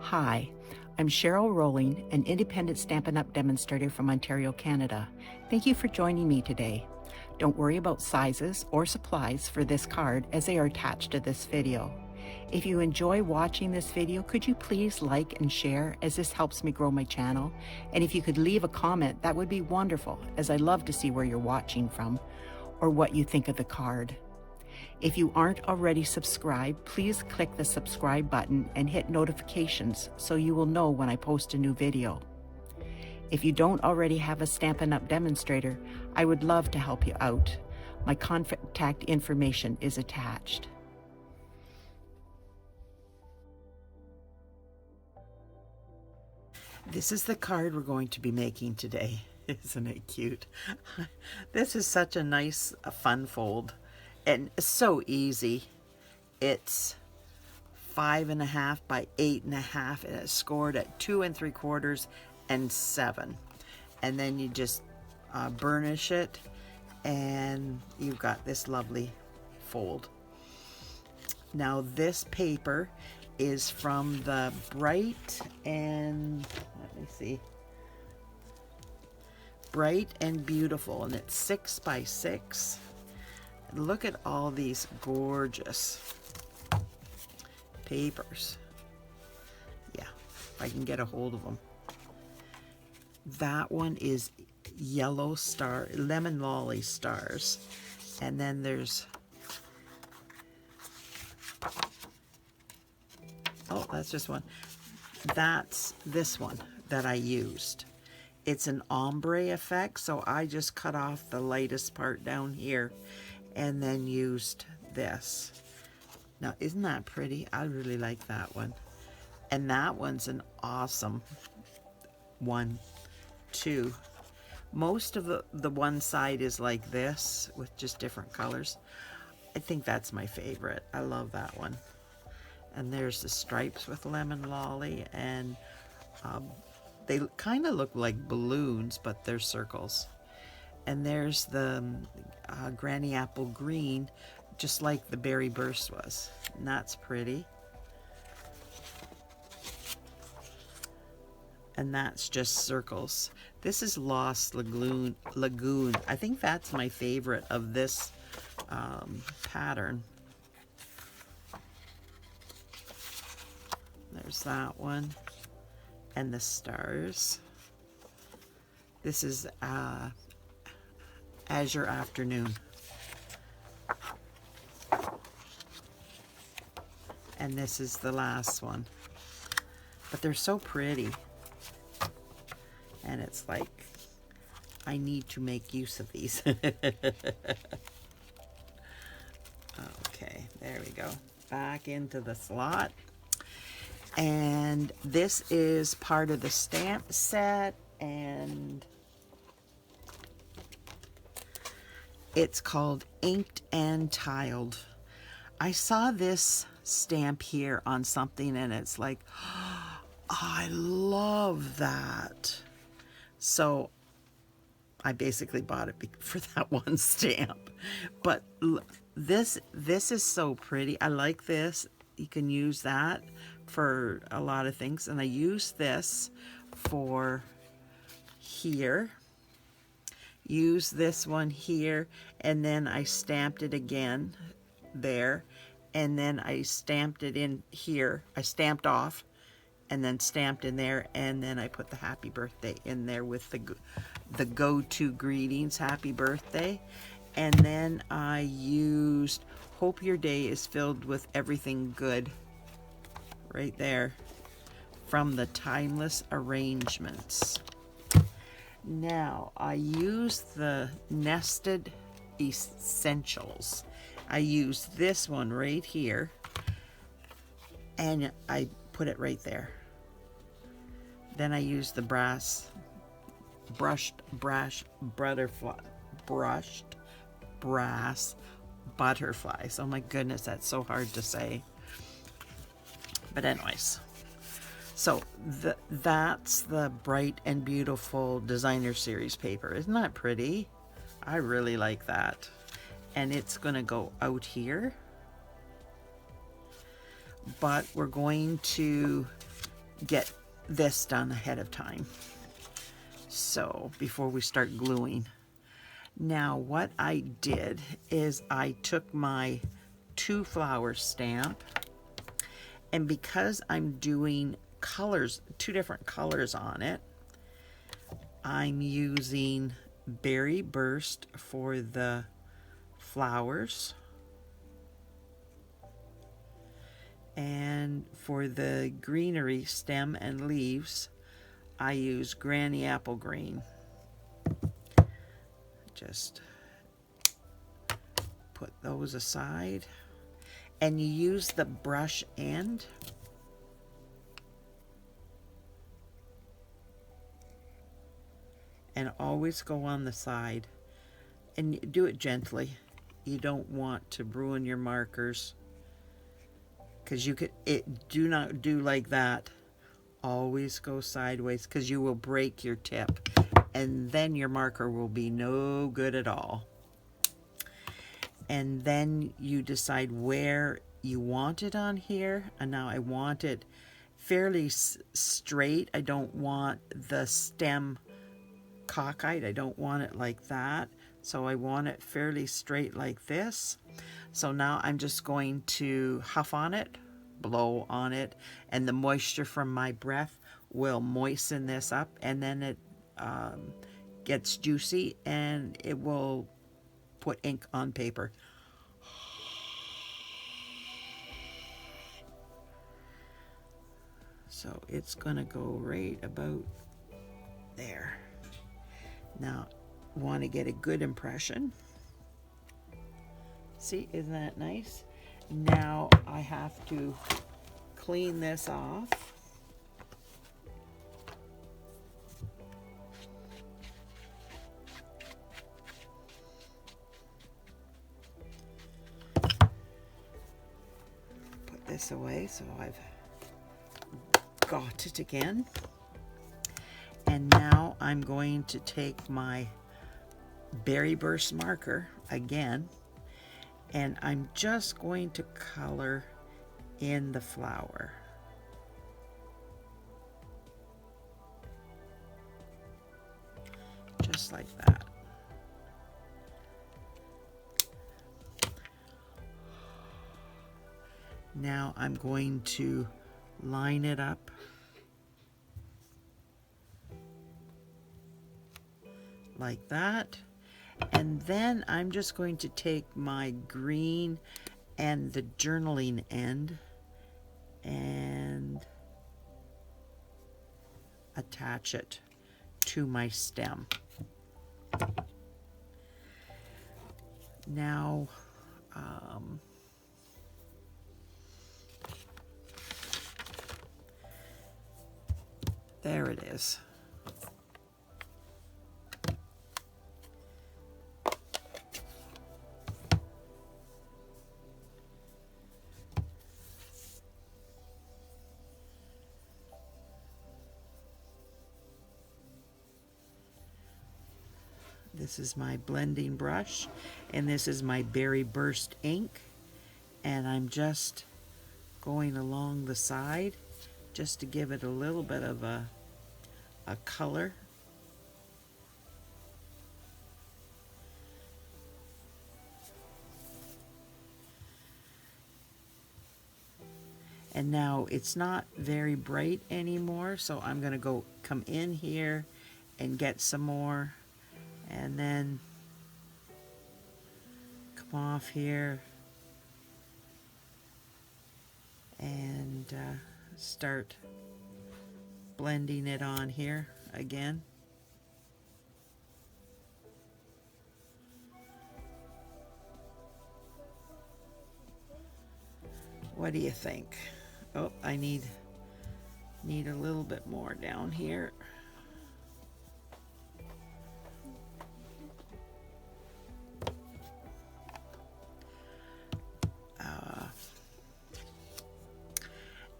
Hi, I'm Cheryl Rowling, an independent Stampin' Up! Demonstrator from Ontario, Canada. Thank you for joining me today. Don't worry about sizes or supplies for this card as they are attached to this video. If you enjoy watching this video, could you please like and share as this helps me grow my channel? And if you could leave a comment, that would be wonderful, as I love to see where you're watching from or what you think of the card. If you aren't already subscribed, please click the subscribe button and hit notifications so you will know when I post a new video. If you don't already have a Stampin' Up! Demonstrator, I would love to help you out. My contact information is attached. This is the card we're going to be making today. Isn't it cute? This is such a nice, fun fold. And so easy. It's 5.5 by 8.5, and it's scored at 2 3/4 and 7. And then you just burnish it, and you've got this lovely fold. Now this paper is from the Bright and Bright and Beautiful, and it's 6 by 6. Look at all these gorgeous papers. Yeah, if I can get a hold of them. That one is yellow star, lemon lolly stars. And then there's, oh, that's just one. That's this one that I used. It's an ombre effect, so I just cut off the lightest part down here and then used this. Now, isn't that pretty? I really like that one. And that one's an awesome one, too. Most of the one side is like this with just different colors. I think that's my favorite. I love that one. And there's the stripes with lemon lolly, and they kind of look like balloons, but they're circles. And there's the Granny Apple Green, just like the Berry Burst was. And that's pretty. And that's just circles. This is Lost Lagoon. I think that's my favorite of this pattern. There's that one. And the stars. This is Azure Afternoon. And this is the last one. But they're so pretty. And it's like, I need to make use of these. Okay, there we go. Back into the slot. And this is part of the stamp set, and it's called Inked and Tiled. I saw this stamp here on something, and it's like, oh, I love that. So I basically bought it for that one stamp. But this is so pretty. I like this. You can use that for a lot of things, and I use this for here. Use this one here, and then I stamped it again there, and then I stamped it in here. I stamped off and then stamped in there, and then I put the happy birthday in there with the go-to greetings, happy birthday. And then I used hope your day is filled with everything good right there from the Timeless Arrangements. Now I used the Nested Essentials. I used this one right here, and I put it right there. Then I used the brushed brass butterflies. Oh my goodness, that's so hard to say. But anyways, so that's the Bright and Beautiful Designer Series paper. Isn't that pretty? I really like that. And it's going to go out here. But we're going to get this done ahead of time. So before we start gluing. Now what I did is I took my 2 flower stamp, and because I'm doing colors, 2 different colors on it, I'm using Berry Burst for the flowers, and for the greenery, stem and leaves, I use Granny Apple Green. Just put those aside, and you use the brush end and always go on the side, and do it gently. You don't want to ruin your markers, because you could, do not do like that. Always go sideways, because you will break your tip, and then your marker will be no good at all. And then you decide where you want it on here. And now I want it fairly straight. I don't want the stem cockeyed. I don't want it like that. So I want it fairly straight like this. So now I'm just going to huff on it, blow on it, and the moisture from my breath will moisten this up, and then it gets juicy and it will put ink on paper. So it's gonna go right about there. Now, want to get a good impression. See, isn't that nice? Now I have to clean this off. Put this away, so I've got it again. And now I'm going to take my Berry Burst marker again, and I'm just going to color in the flower. Just like that. Now I'm going to line it up like that. And then I'm just going to take my green and the journaling end and attach it to my stem. Now, there it is. This is my blending brush, and this is my Berry Burst ink, and I'm just going along the side just to give it a little bit of a color. And now it's not very bright anymore, so I'm going to come in here and get some more, and then come off here and start blending it on here again. What do you think? Oh, I need a little bit more down here.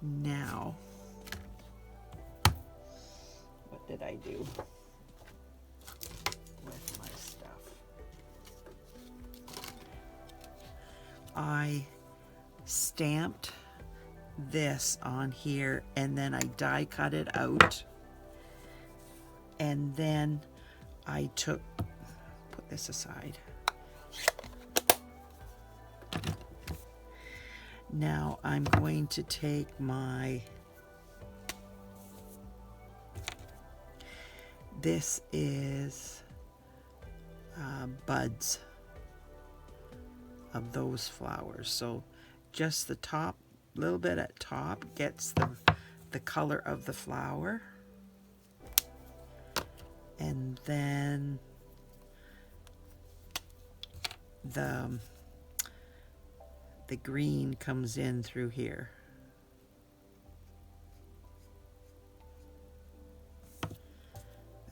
Now, what did I do with my stuff? I stamped this on here, and then I die cut it out, and then I put this aside. Now I'm going to take this is buds of those flowers. So just the top, little bit at top gets the color of the flower. And then the green comes in through here.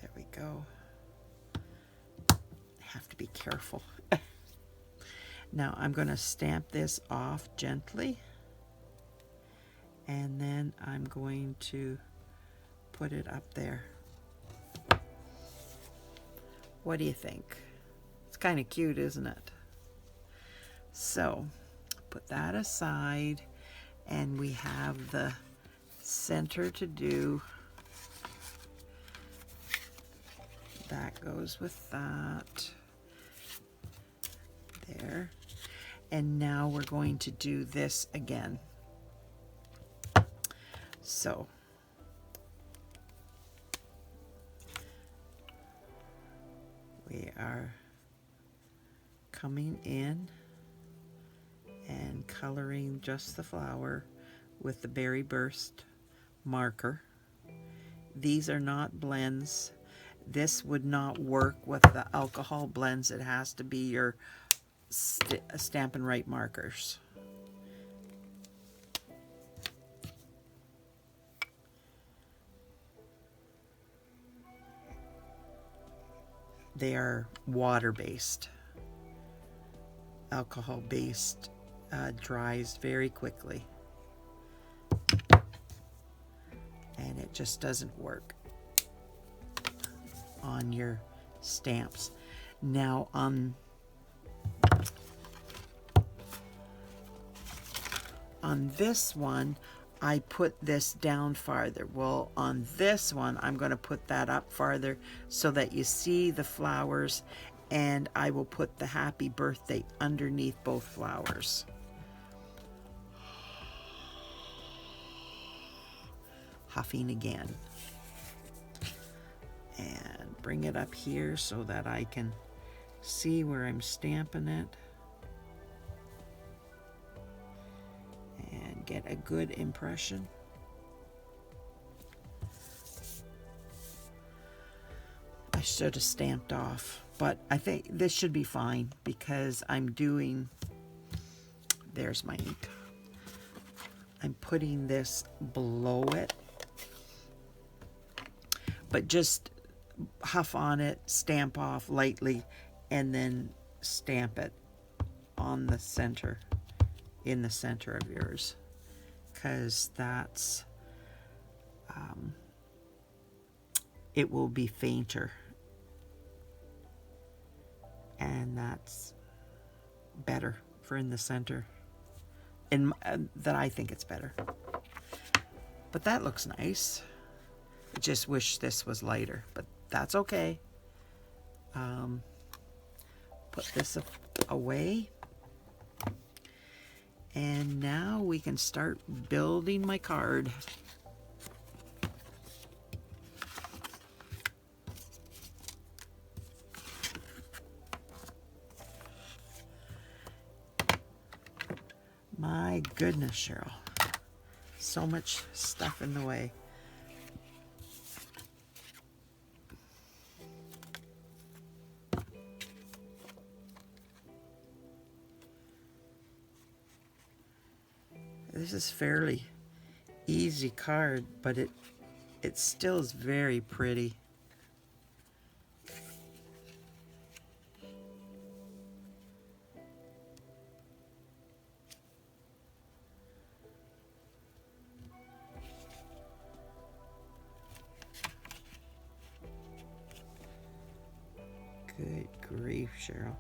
There we go. Have to be careful. Now I'm going to stamp this off gently, and then I'm going to put it up there. What do you think? It's kind of cute, isn't it? So put that aside, and we have the center to do. That goes with that. There. And now we're going to do this again. So we are coming in and coloring just the flower with the Berry Burst marker. These are not blends. This would not work with the alcohol blends. It has to be your Stampin' Right markers. They are water-based. Alcohol-based dries very quickly. And it just doesn't work on your stamps. Now on this one, I put this down farther. Well, on this one, I'm going to put that up farther so that you see the flowers, and I will put the happy birthday underneath both flowers. Huffing again. And bring it up here so that I can see where I'm stamping it. And get a good impression. I should have stamped off, but I think this should be fine because I'm doing, there's my ink. I'm putting this below it, but just huff on it, stamp off lightly, and then stamp it on the center, in the center of yours, because that's, it will be fainter, and that's better for in the center, and that I think it's better. But that looks nice. I just wish this was lighter, but that's okay. Put this away. And now we can start building my card. My goodness, Cheryl. So much stuff in the way. This is fairly easy card, but it still is very pretty. Good grief, Cheryl.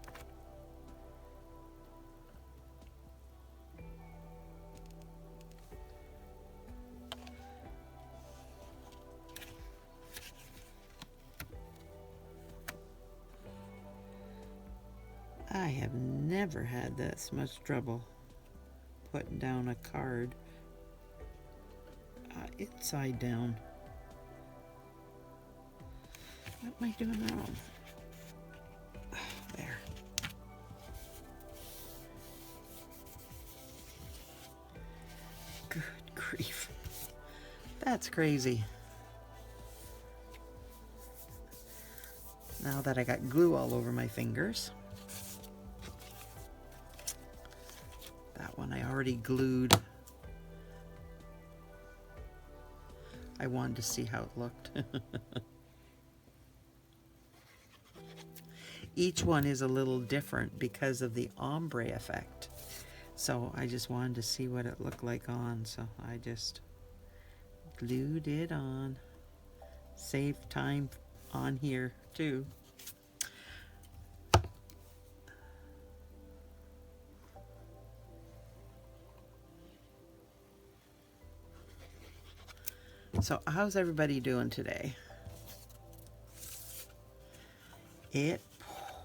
have never had this much trouble putting down a card inside down. What am I doing wrong? There. Good grief. That's crazy. Now that I got glue all over my fingers. That one I already glued. I wanted to see how it looked. Each one is a little different because of the ombre effect. So I just wanted to see what it looked like on. So I just glued it on. Saved time on here too. So how's everybody doing today? It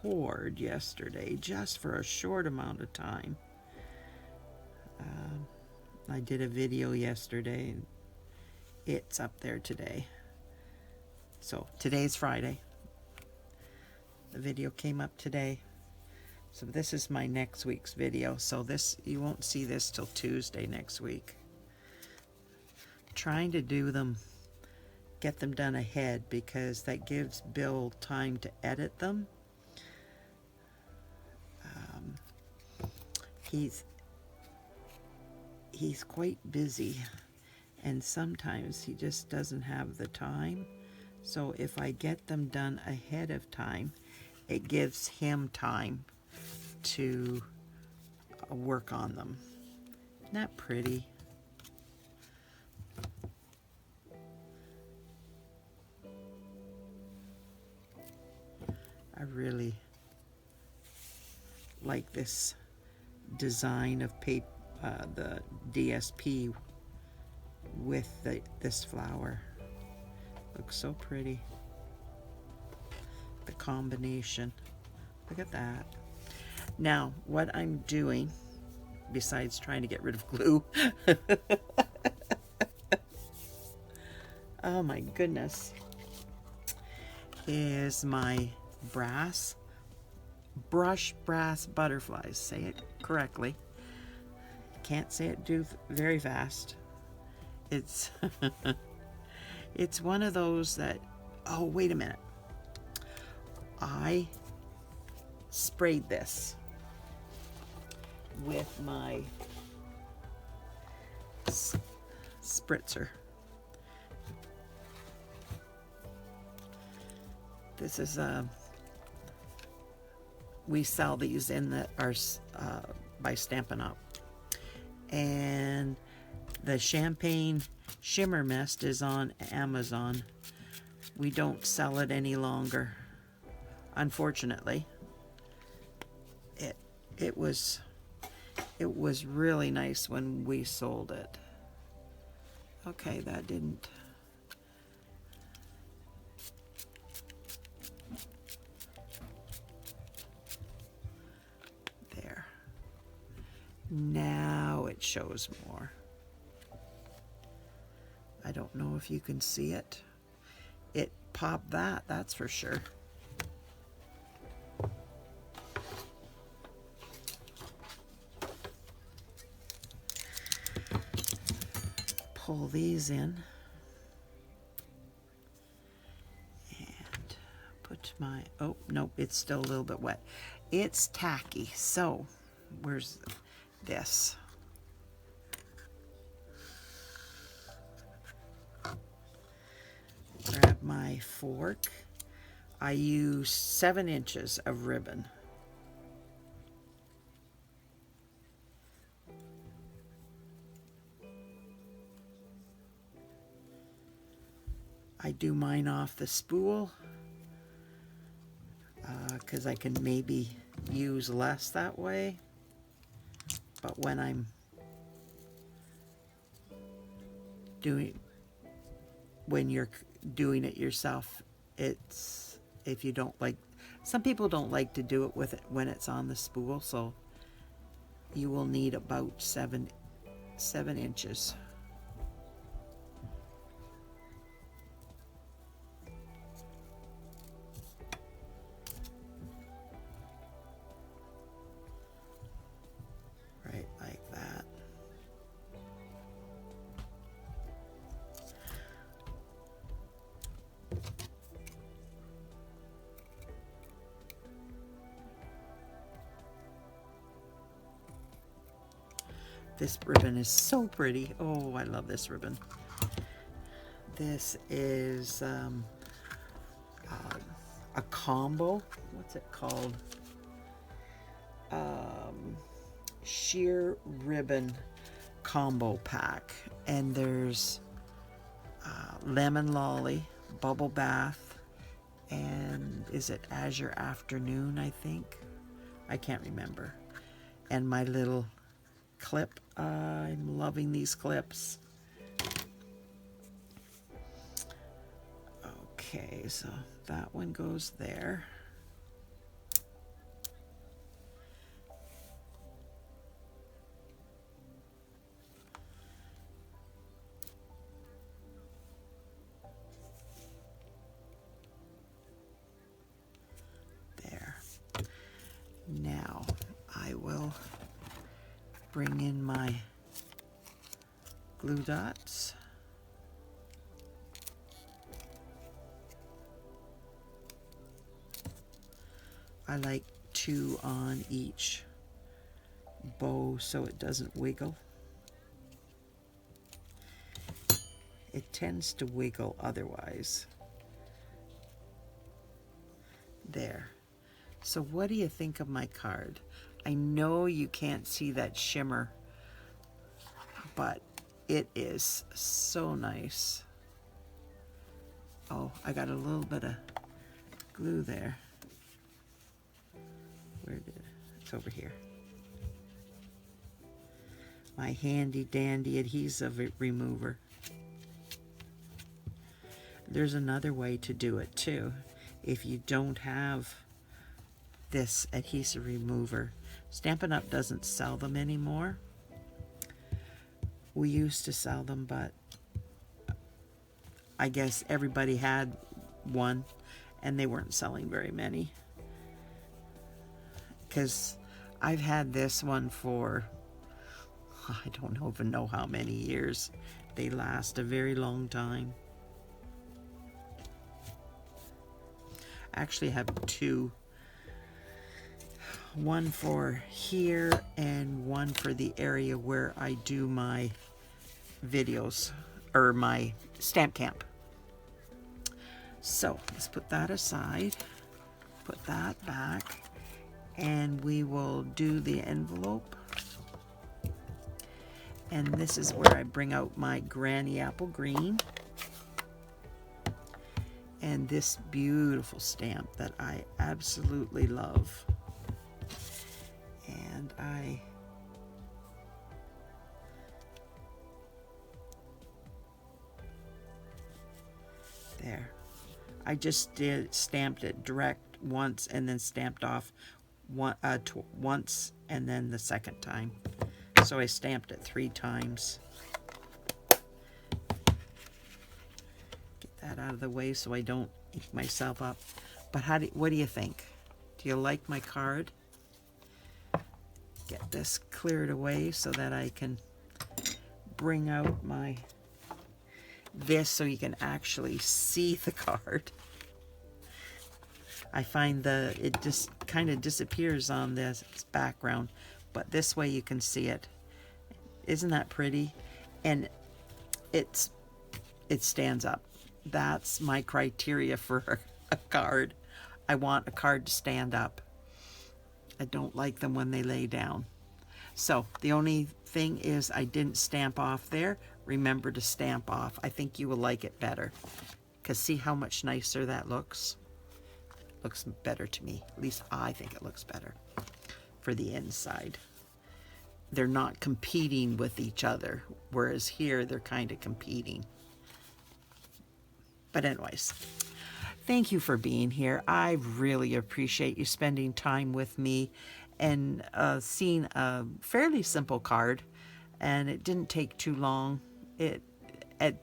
poured yesterday just for a short amount of time. I did a video yesterday and it's up there today. So today's Friday. The video came up today. So this is my next week's video. So this, you won't see this till Tuesday next week. Trying to do them, get them done ahead because that gives Bill time to edit them. He's quite busy and sometimes he just doesn't have the time. So if I get them done ahead of time, it gives him time to work on them. Isn't that pretty? I really like this design of paper, the DSP with this flower. Looks so pretty. The combination. Look at that. Now, what I'm doing, besides trying to get rid of glue, oh my goodness, is my brass butterflies. Say it correctly. Can't say it very fast. It's it's one of those that, oh wait a minute, I sprayed this with my spritzer. This is we sell these in our by Stampin' Up. And the Champagne Shimmer Mist is on Amazon. We don't sell it any longer, unfortunately. It was really nice when we sold it. Okay, that didn't. There. Now it shows more. I don't know if you can see it. It popped that's for sure. Pull these in and put my, oh nope, it's still a little bit wet. It's tacky. So where's this? Grab my fork. I use 7 inches of ribbon. I do mine off the spool because I can maybe use less that way. But when I'm when you're doing it yourself, it's, if you don't like Some people don't like to do it with it when it's on the spool, so you will need about 7 inches. Right like that. This ribbon is so pretty. Oh, I love this ribbon. This is a combo. What's it called? Sheer ribbon combo pack. And there's lemon lolly, bubble bath, and is it Azure Afternoon, I think? I can't remember. And my little clip. I'm loving these clips. Okay, so that one goes there. There. Now I will bring in my glue dots. I like 2 on each bow so it doesn't wiggle. It tends to wiggle otherwise. There. So what do you think of my card? I know you can't see that shimmer, but it is so nice. Oh, I got a little bit of glue there. Where did it? It's over here. My handy dandy adhesive remover. There's another way to do it too. If you don't have this adhesive remover, Stampin' Up! Doesn't sell them anymore. We used to sell them, but I guess everybody had one and they weren't selling very many. Because I've had this one for, I don't even know how many years. They last a very long time. I actually have 2. One for here and one for the area where I do my videos or my stamp camp. So let's put that aside, put that back, and we will do the envelope. And this is where I bring out my Granny Apple Green and this beautiful stamp that I absolutely love. And there. I just stamped it direct once and then stamped off once and then the second time. So I stamped it 3 times. Get that out of the way so I don't ink myself up. But what do you think? Do you like my card? Get this cleared away so that I can bring out this so you can actually see the card. I find it just kind of disappears on this background, but this way you can see it. Isn't that pretty? And it stands up. That's my criteria for a card. I want a card to stand up. I don't like them when they lay down. So the only thing is I didn't stamp off there. Remember to stamp off. I think you will like it better. Because see how much nicer that looks? Looks better to me. At least I think it looks better for the inside. They're not competing with each other, whereas here they're kind of competing. But anyways, Thank you for being here. I really appreciate you spending time with me and seeing a fairly simple card. And it didn't take too long. It at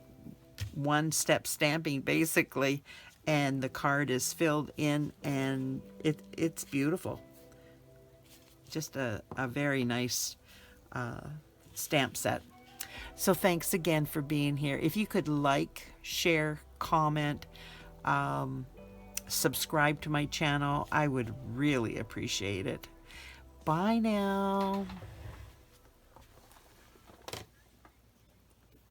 one step stamping basically, and the card is filled in, and it's beautiful. Just a very nice stamp set. So thanks again for being here. If you could like, share, comment, subscribe to my channel, I would really appreciate it. Bye now.